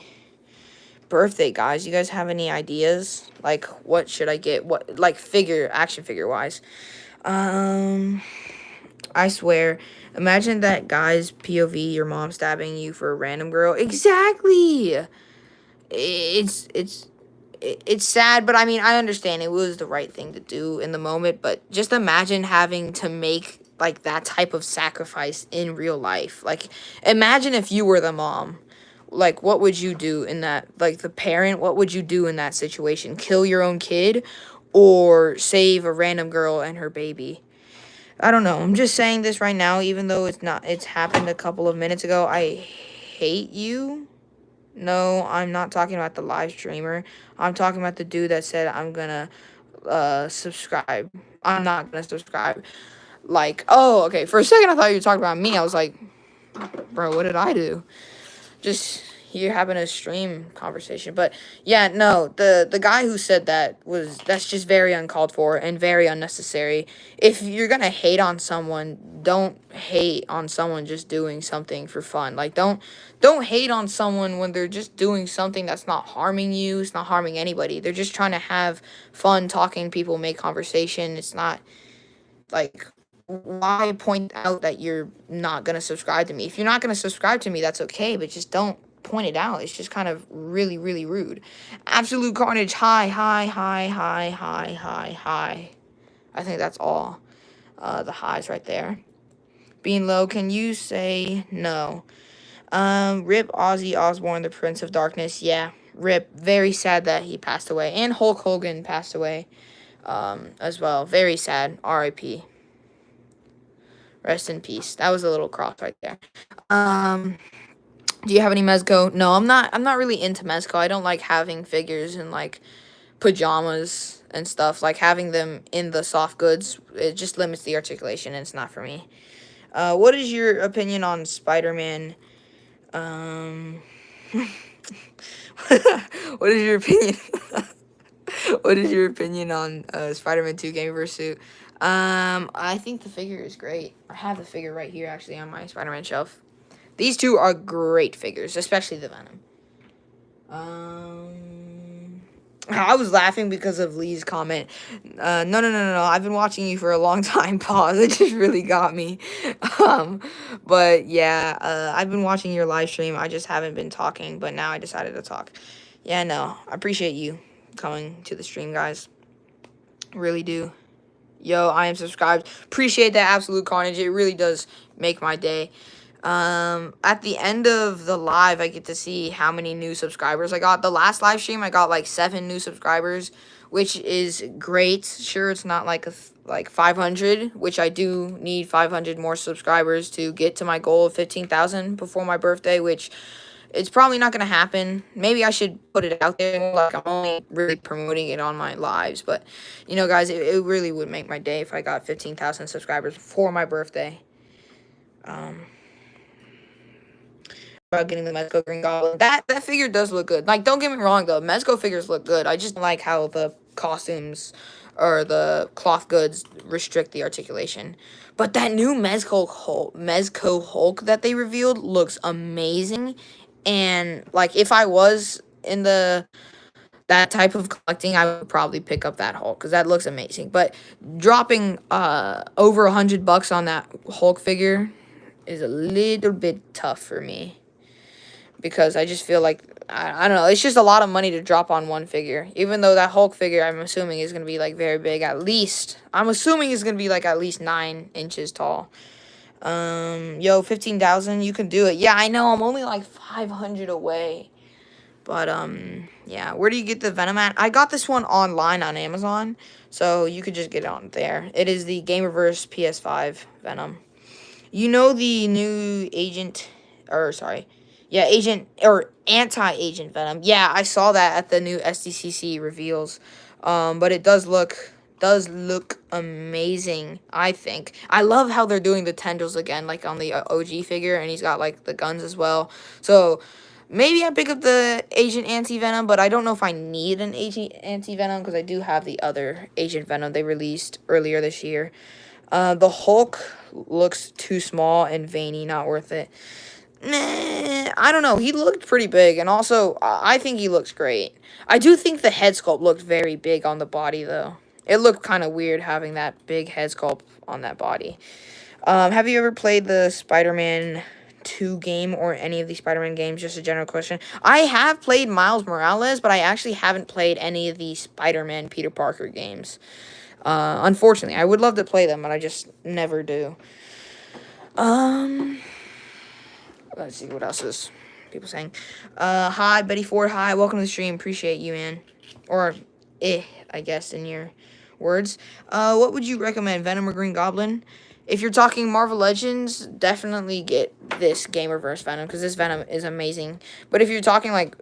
birthday, guys? You guys have any ideas? Like, what should I get? What, like, action figure wise? I swear, imagine that guy's POV, your mom stabbing you for a random girl. Exactly. It's sad, but I mean, I understand it was the right thing to do in the moment, but just imagine having to make, like, that type of sacrifice in real life. Like, imagine if you were the mom. Like, what would you do in that, like, the parent, what would you do in that situation? Kill your own kid or save a random girl and her baby? I don't know. I'm just saying this right now, even though it's happened a couple of minutes ago. I hate you. No, I'm not talking about the live streamer. I'm talking about the dude that said, I'm gonna subscribe. I'm not gonna subscribe. Like, oh, okay. For a second, I thought you were talking about me. I was like, bro, what did I do? Just here having a stream conversation. But yeah, no, the guy who said that's just very uncalled for and very unnecessary. If you're gonna hate on someone, don't hate on someone just doing something for fun. Like, don't hate on someone when they're just doing something that's not harming you. It's not harming anybody. They're just trying to have fun, talking to people, make conversation. It's not like, why point out that you're not going to subscribe to me? If you're not going to subscribe to me, that's okay, but just don't point it out. It's just kind of really, really rude. Absolute Carnage, hi. I think that's all the highs right there. Being low, can you say no? Rip Ozzy Osbourne, the Prince of Darkness. Yeah, rip. Very sad that he passed away. And Hulk Hogan passed away as well. Very sad. R.I.P. Rest in peace. That was a little cross right there. Do you have any Mezco? No, I'm not really into Mezco. I don't like having figures in, like, pajamas and stuff. Like, having them in the soft goods, it just limits the articulation, and it's not for me. What is your opinion on Spider-Man? What is your opinion? What is your opinion on Spider-Man 2 Gamerverse suit? I think the figure is great. I have the figure right here, actually, on my Spider-Man shelf. These two are great figures, especially the Venom. I was laughing because of Lee's comment. No. I've been watching you for a long time. Pause. It just really got me. Um, but yeah, I've been watching your live stream. I just haven't been talking, but now I decided to talk. Yeah, no, I appreciate you coming to the stream, guys. Really do. Yo, I am subscribed. Appreciate that absolute carnage. It really does make my day. At the end of the live, I get to see how many new subscribers I got. The last live stream, I got like 7 new subscribers, which is great. Sure, it's not like like 500, which I do need 500 more subscribers to get to my goal of 15,000 before my birthday, which it's probably not going to happen. Maybe I should put it out there. Like, I'm only really promoting it on my lives. But, you know, guys, it really would make my day if I got 15,000 subscribers before my birthday. About getting the Mezco Green Goblin. That figure does look good. Like, don't get me wrong, though. Mezco figures look good. I just don't like how the costumes or the cloth goods restrict the articulation. But that new Mezco Hulk that they revealed looks amazing. And, like, if I was in that type of collecting, I would probably pick up that Hulk because that looks amazing. But dropping over $100 on that Hulk figure is a little bit tough for me. Because I just feel like, I don't know, it's just a lot of money to drop on one figure. Even though that Hulk figure, I'm assuming, is going to be, like, very big, at least. I'm assuming it's going to be, like, at least 9 inches tall. Yo, 15,000, you can do it. Yeah, I know, I'm only, like, 500 away. But, yeah, where do you get the Venom at? I got this one online on Amazon, so you could just get it on there. It is the Gamerverse PS5 Venom. You know the new agent anti-agent Venom. Yeah, I saw that at the new SDCC reveals. But it does look amazing, I think. I love how they're doing the tendrils again, like on the OG figure, and he's got like the guns as well. So maybe I pick up the Agent Anti-Venom, but I don't know if I need an Agent Anti-Venom because I do have the other Agent Venom they released earlier this year. The Hulk looks too small and veiny, not worth it. Nah, I don't know. He looked pretty big, and also, I think he looks great. I do think the head sculpt looked very big on the body, though. It looked kind of weird having that big head sculpt on that body. Have you ever played the Spider-Man 2 game or any of the Spider-Man games? Just a general question. I have played Miles Morales, but I actually haven't played any of the Spider-Man Peter Parker games. Unfortunately, I would love to play them, but I just never do. Let's see what else is people saying. Hi, Betty Ford. Hi, welcome to the stream. Appreciate you, man. Or, I guess, in your words. What would you recommend, Venom or Green Goblin? If you're talking Marvel Legends, definitely get this Gamerverse Venom, because this Venom is amazing. But if you're talking, like,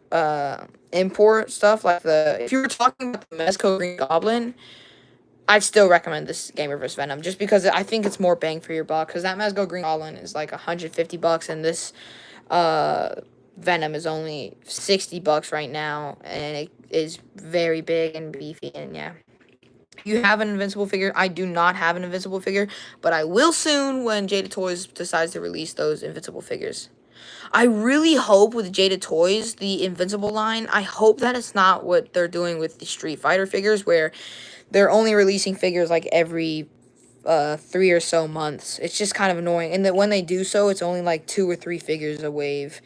import stuff, like if you were talking about the Mezco Green Goblin, I'd still recommend this Gamerverse Venom, just because I think it's more bang for your buck, because that Mezco Green Goblin is like $150, and this Venom is only $60 right now, and it is very big and beefy, and yeah. You have an Invincible figure. I do not have an Invincible figure, but I will soon when Jada Toys decides to release those Invincible figures. I really hope with Jada Toys, the Invincible line, I hope that it's not what they're doing with the Street Fighter figures, where they're only releasing figures like every 3 or so months. It's just kind of annoying. And that when they do so, it's only like 2 or 3 figures a wave.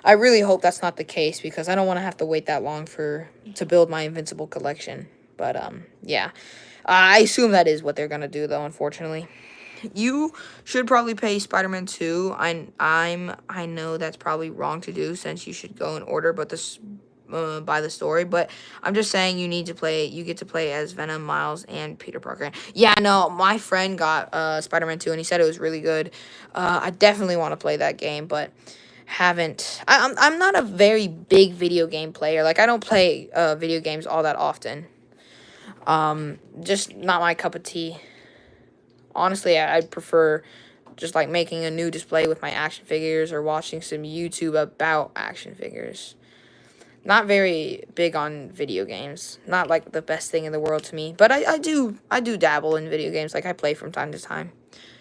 I really hope that's not the case, because I don't want to have to wait that long to build my Invincible collection. But, yeah. I assume that is what they're going to do, though, unfortunately. You should probably pay Spider-Man 2. I know that's probably wrong to do, since you should go in order, but by the story, but I'm just saying you get to play as Venom, Miles, and Peter Parker. Yeah, no, my friend got Spider-Man 2, and he said it was really good. I definitely want to play that game, but haven't. I'm not a very big video game player. Like, I don't play video games all that often. Just not my cup of tea. Honestly, I'd prefer just, like, making a new display with my action figures or watching some YouTube about action figures. Not very big on video games. Not like the best thing in the world to me. But I do dabble in video games. Like I play from time to time.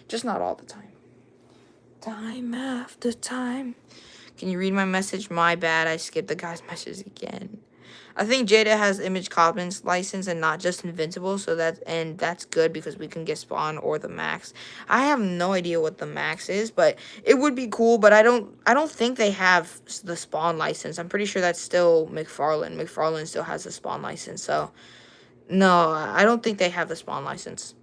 Just not all the time. Time after time. Can you read my message? My bad. I skipped the guy's message again. I think Jada has image copies license and not just Invincible, so that's good because we can get Spawn or the Max. I have no idea what the Max is, but it would be cool. But I don't think they have the Spawn license. I'm pretty sure that's still McFarlane. McFarlane still has the Spawn license, so no, I don't think they have the Spawn license.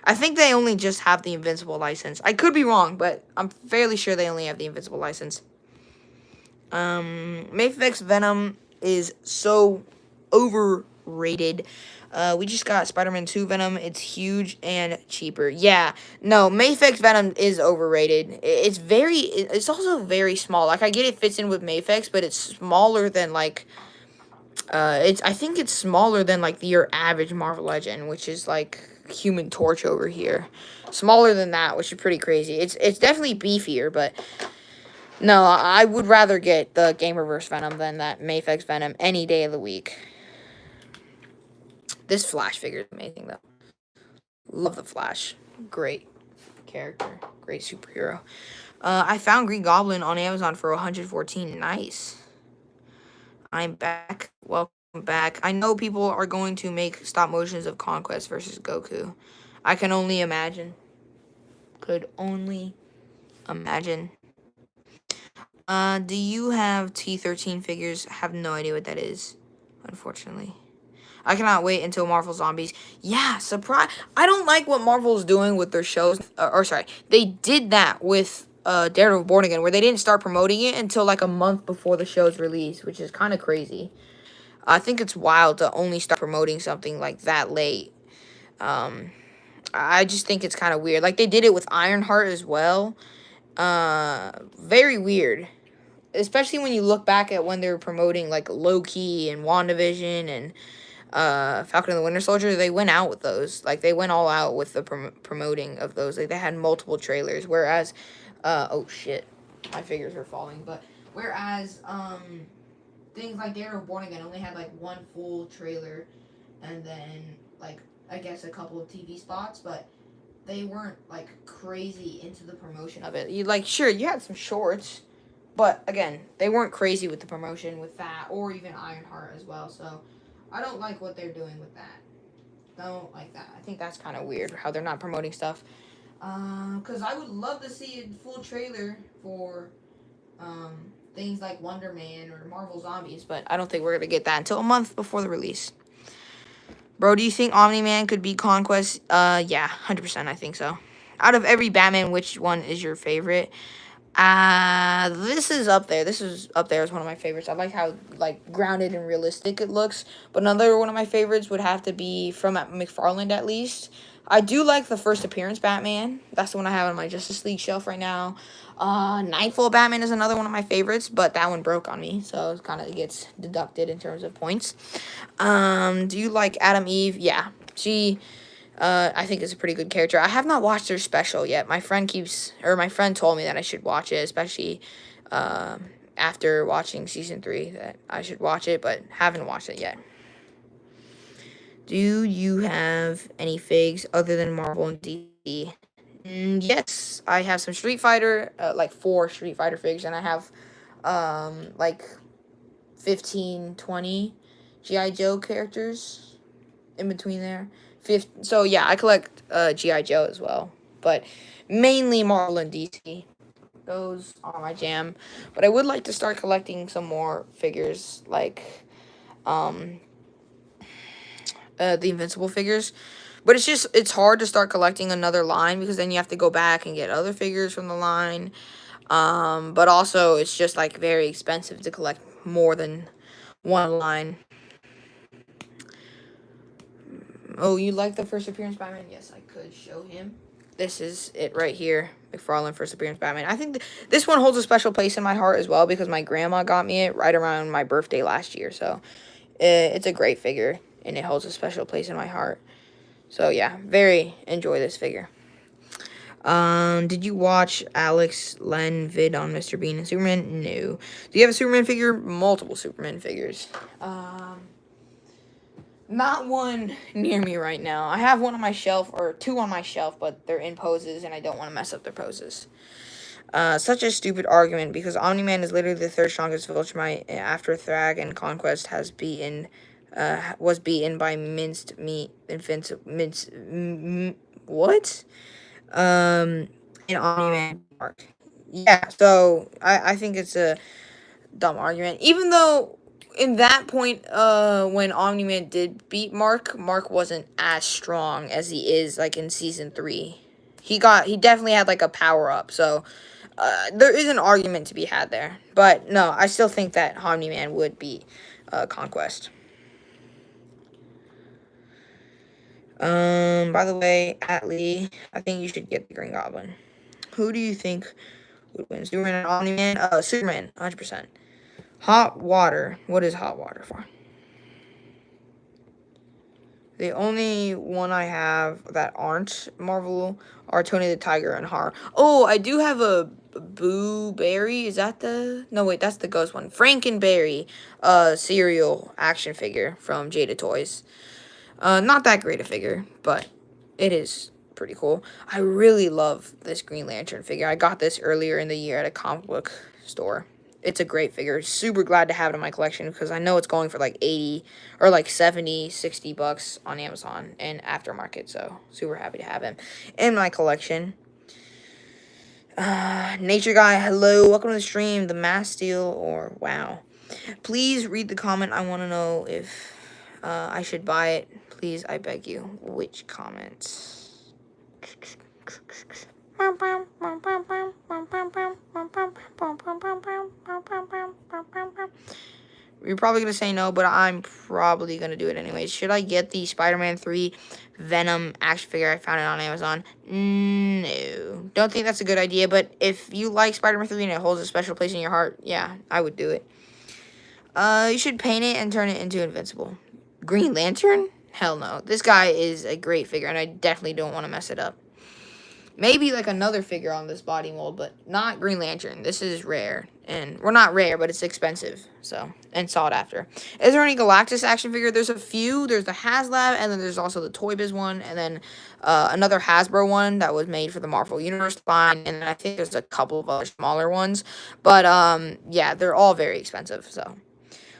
I think they only just have the Invincible license. I could be wrong, but I'm fairly sure they only have the Invincible license. Mayfix Venom is so overrated. We just got Spider-Man 2 Venom. It's huge and cheaper. Yeah, no, Mayfix Venom is overrated. It's also very small. Like, I get it fits in with Mayfix, but it's smaller than, like, I think it's smaller than, like, your average Marvel Legend, which is, like, Human Torch over here. Smaller than that, which is pretty crazy. It's definitely beefier, but no, I would rather get the Game Reverse Venom than that Mayfix Venom any day of the week. This Flash figure is amazing, though. Love the Flash. Great character. Great superhero. I found Green Goblin on Amazon for 114. Nice. I'm back. Welcome back. I know people are going to make stop motions of Conquest versus Goku. I can only imagine. Could only imagine. Do you have T13 figures? Have no idea what that is, unfortunately. I cannot wait until Marvel Zombies. Yeah, surprise. I don't like what Marvel's doing with their shows. They did that with Daredevil Born Again, where they didn't start promoting it until like a month before the show's release, which is kind of crazy. I think it's wild to only start promoting something like that late. I just think it's kind of weird. Like, they did it with Ironheart as well. Very weird. Especially when you look back at when they were promoting, like, Loki and WandaVision and Falcon and the Winter Soldier. They went out with those. Like, they went all out with the promoting of those. Like, they had multiple trailers. Whereas, oh, shit. My figures are falling. But, whereas, things like Daredevil Born Again only had, like, one full trailer. And then, like, I guess a couple of TV spots. But they weren't, like, crazy into the promotion of it. You had some shorts. But, again, they weren't crazy with the promotion with that, or even Ironheart as well, so I don't like what they're doing with that. Don't like that. I think that's kind of weird, how they're not promoting stuff. Because I would love to see a full trailer for, things like Wonder Man or Marvel Zombies, but I don't think we're going to get that until a month before the release. Bro, do you think Omni-Man could beat Conquest? Yeah, 100% I think so. Out of every Batman, which one is your favorite? This is up there. This is up there as one of my favorites. I like how, like, grounded and realistic it looks. But another one of my favorites would have to be from McFarlane, at least. I do like the first appearance Batman. That's the one I have on my Justice League shelf right now. Nightfall Batman is another one of my favorites, but that one broke on me, so it kind of gets deducted in terms of points. Do you like Adam Eve? Yeah. I think it's a pretty good character. I have not watched her special yet. My friend told me that I should watch it, especially after watching season 3, that I should watch it, but haven't watched it yet. Do you have any figs other than Marvel and DC? Yes, I have some Street Fighter, like 4 Street Fighter figs, and I have like 15, 20 G.I. Joe characters in between there. So yeah, I collect G.I. Joe as well, but mainly Marvel and DC. Those are my jam. But I would like to start collecting some more figures, like the Invincible figures. But it's hard to start collecting another line because then you have to go back and get other figures from the line. But also it's just like very expensive to collect more than one line. Oh, you like the first appearance Batman? Yes, I could show him. This is it right here. McFarlane first appearance Batman. I think this one holds a special place in my heart as well because my grandma got me it right around my birthday last year. So it's a great figure and it holds a special place in my heart. So yeah, very enjoy this figure. Did you watch Alex Len vid on Mr. Bean and Superman? No. Do you have a Superman figure? Multiple Superman figures. Not one near me right now. I have one on my shelf, or two on my shelf, but they're in poses, and I don't want to mess up their poses. Such a stupid argument, because Omni-Man is literally the third strongest Viltrumite after Thrag and Conquest was beaten by minced meat, what? In Omni-Man Mark. Yeah, so I think it's a dumb argument. Even though in that point, when Omni-Man did beat Mark wasn't as strong as he is like in season 3. He definitely had like a power up, so there is an argument to be had there. But no, I still think that Omni-Man would beat Conquest. By the way, Atlee, I think you should get the Green Goblin. Who do you think would win? Superman and Omni-Man? Superman, 100%. Hot water. What is hot water for? The only one I have that aren't Marvel are Tony the Tiger and Har. Oh, I do have a Boo Berry. Is that the... No, wait, that's the ghost one. Frankenberry cereal action figure from Jada Toys. Not that great a figure, but it is pretty cool. I really love this Green Lantern figure. I got this earlier in the year at a comic book store. It's a great figure. Super glad to have it in my collection because I know it's going for like 80 or like 70, 60 bucks on Amazon and aftermarket. So super happy to have him in my collection. Nature Guy, hello. Welcome to the stream. The Mass Steel or wow. Please read the comment. I want to know if I should buy it. Please, I beg you. Which comments? You're probably going to say no, but I'm probably going to do it anyways. Should I get the Spider-Man 3 Venom action figure? I found it on Amazon. No. Don't think that's a good idea, but if you like Spider-Man 3 and it holds a special place in your heart, yeah, I would do it. You should paint it and turn it into Invincible. Green Lantern? Hell no. This guy is a great figure, and I definitely don't want to mess it up. Maybe like another figure on this body mold, but not Green Lantern. This is rare. And, well, not rare, but it's expensive. So, and sought after. Is there any Galactus action figure? There's a few. There's the HasLab, and then there's also the Toy Biz one, and then another Hasbro one that was made for the Marvel Universe line, and then I think there's a couple of other smaller ones. But, yeah, they're all very expensive, so.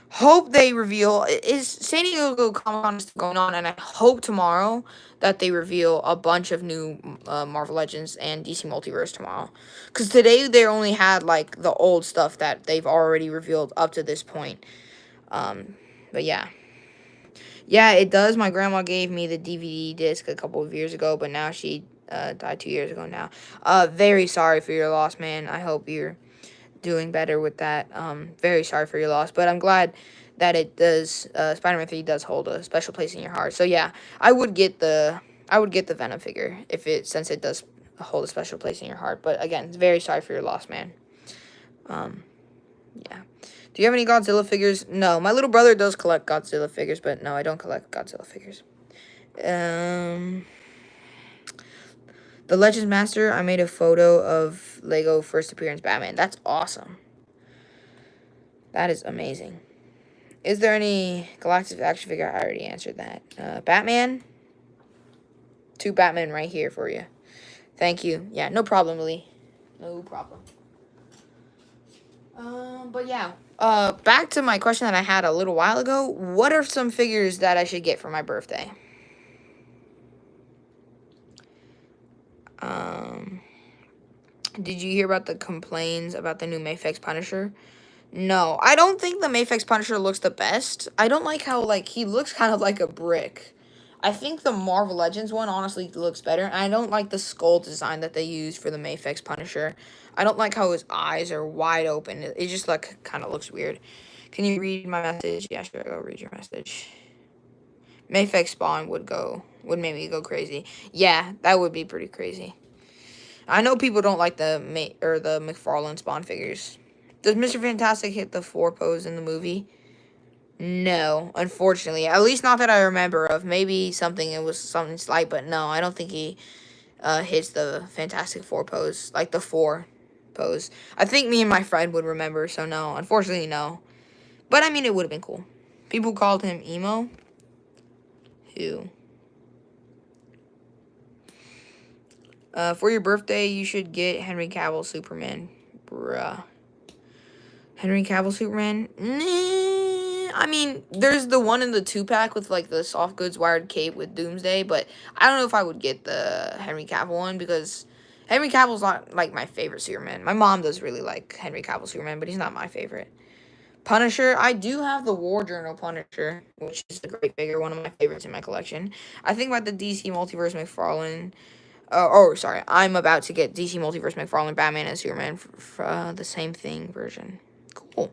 Hope they reveal, is San Diego Comic-Con still going on, and I hope tomorrow that they reveal a bunch of new Marvel Legends and DC Multiverse tomorrow. Because today they only had, like, the old stuff that they've already revealed up to this point. But yeah. Yeah, it does. My grandma gave me the DVD disc a couple of years ago, but now she died 2 years ago now. Very sorry for your loss, man. I hope you're doing better with that. Very sorry for your loss, but I'm glad that it does. Spider-Man 3 does hold a special place in your heart. So yeah, I would get the Venom figure since it does hold a special place in your heart. But again, very sorry for your loss, man. Yeah. Do you have any Godzilla figures? No, my little brother does collect Godzilla figures, but no, I don't collect Godzilla figures. The Legends Master, I made a photo of Lego first appearance Batman. That's awesome. That is amazing. Is there any Galactic action figure? I already answered that. Batman? 2 Batman right here for you. Thank you. Yeah, no problem, Lee. No problem. But yeah. Back to my question that I had a little while ago. What are some figures that I should get for my birthday? Did you hear about the complaints about the new Mafex Punisher? No, I don't think the Mafex Punisher looks the best. I don't like how, like, he looks kind of like a brick. I think the Marvel Legends one honestly looks better. And I don't like the skull design that they used for the Mafex Punisher. I don't like how his eyes are wide open. It just, like, kind of looks weird. Can you read my message? Yeah, sure, I'll read your message. Mafex Spawn would make me go crazy. Yeah, that would be pretty crazy. I know people don't like the McFarlane Spawn figures. Does Mr. Fantastic hit the 4 pose in the movie? No, unfortunately. At least not that I remember of. Maybe it was something slight, but no, I don't think he hits the Fantastic Four pose, like the four pose. I think me and my friend would remember, so no, unfortunately no. But I mean, it would have been cool. People called him emo. Who? For your birthday, you should get Henry Cavill Superman. Bruh. Henry Cavill Superman? Nah. I mean, there's the one in the 2-pack with, like, the soft goods wired cape with Doomsday, but I don't know if I would get the Henry Cavill one, because Henry Cavill's not, like, my favorite Superman. My mom does really like Henry Cavill Superman, but he's not my favorite. Punisher, I do have the War Journal Punisher, which is a great figure, one of my favorites in my collection. I think about the DC Multiverse McFarlane. Sorry, I'm about to get DC Multiverse McFarlane, Batman, and Superman for the same thing version. Cool.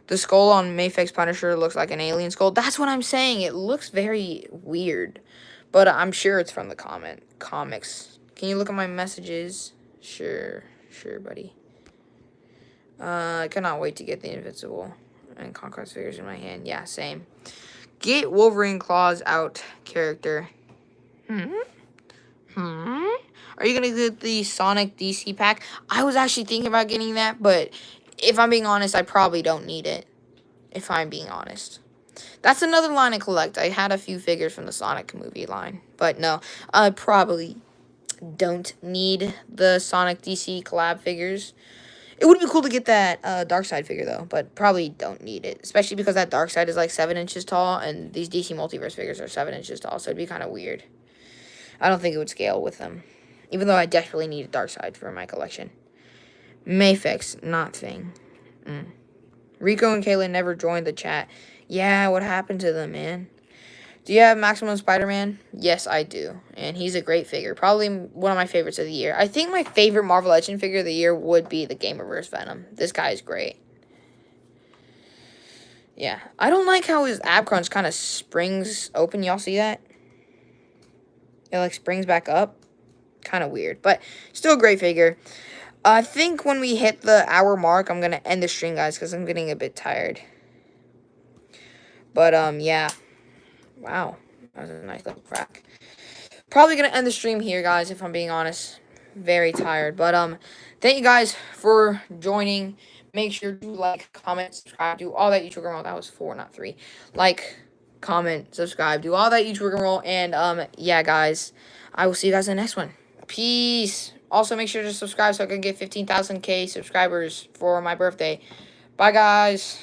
The skull on Mayfix Punisher looks like an alien skull. That's what I'm saying. It looks very weird, but I'm sure it's from the comics. Can you look at my messages? Sure, buddy. I cannot wait to get the Invincible and Conquest figures in my hand. Yeah, same. Get Wolverine Claws out character. Are you going to get the Sonic DC pack? I was actually thinking about getting that, but if I'm being honest, I probably don't need it. If I'm being honest. That's another line I collect. I had a few figures from the Sonic movie line, but no, I probably don't need the Sonic DC collab figures. It would be cool to get that Darkseid figure, though, but probably don't need it. Especially because that Darkseid is like 7 inches tall, and these DC Multiverse figures are 7 inches tall, so it'd be kind of weird. I don't think it would scale with them. Even though I desperately need a Darkseid for my collection. Mayfix, not thing. Rico and Kayla never joined the chat. Yeah, what happened to them, man? Do you have Maximum Spider-Man? Yes, I do. And he's a great figure. Probably one of my favorites of the year. I think my favorite Marvel Legend figure of the year would be the Gamerverse Venom. This guy is great. Yeah. I don't like how his ab crunch kind of springs open. Y'all see that? It, like, springs back up. Kind of weird. But still a great figure. I think when we hit the hour mark, I'm going to end the stream, guys, because I'm getting a bit tired. But, yeah. Wow. That was a nice little crack. Probably going to end the stream here, guys, if I'm being honest. Very tired. But, thank you guys for joining. Make sure to like, comment, subscribe, do all that YouTube roll. That was 4, not 3. Like, comment, subscribe, do all that YouTube roll. And, yeah, guys, I will see you guys in the next one. Peace. Also, make sure to subscribe so I can get 15,000K subscribers for my birthday. Bye, guys.